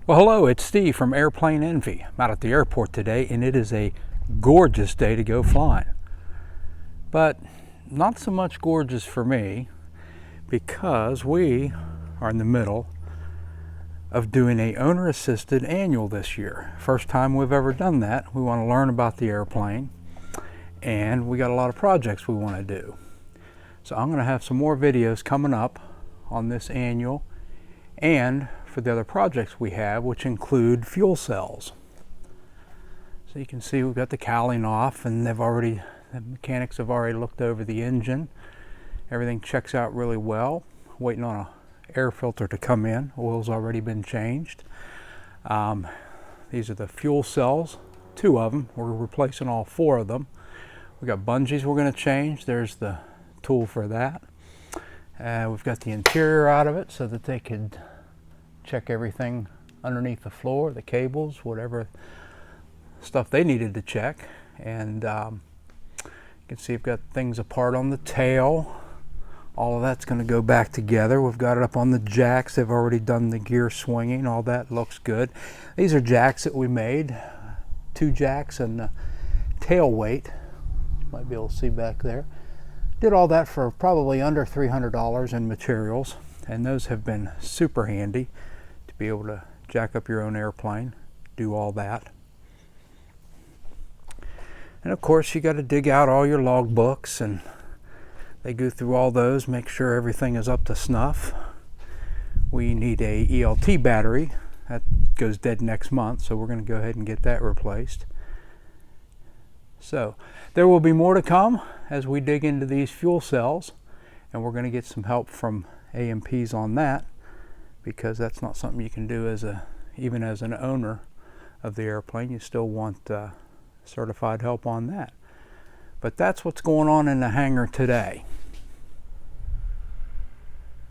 Well, hello, it's Steve from Airplane Envy. I'm out at the airport today and it is a gorgeous day to go flying. But not so much gorgeous for me because we are in the middle of doing a owner-assisted annual this year. First time we've ever done that. We want to learn about the airplane and we got a lot of projects we want to do. So I'm going to have some more videos coming up on this annual and for the other projects we have, which include fuel cells. So you can see we've got the cowling off and the mechanics have already looked over the engine. Everything checks out really well. Waiting on an air filter to come in. Oil's already been changed. These are the fuel cells, 2 of them. We're replacing all 4 of them. We've got bungees we're going to change. There's the tool for that. We've got the interior out of it so that they could check everything underneath the floor, the cables, whatever stuff they needed to check. And you can see we've got things apart on the tail. All of that's going to go back together. We've got it up on the jacks. They've already done the gear swinging. All that looks good. These are jacks that we made. 2 jacks and the tail weight. You might be able to see back there. Did all that for probably under $300 in materials. And those have been super handy to be able to jack up your own airplane, do all that. And of course you got to dig out all your log books and they go through all those, make sure everything is up to snuff. We need a ELT battery that goes dead next month, so we're going to go ahead and get that replaced. So there will be more to come as we dig into these fuel cells, and we're going to get some help from AMPs on that, because that's not something you can do even as an owner of the airplane. You still want certified help on that. But that's what's going on in the hangar today.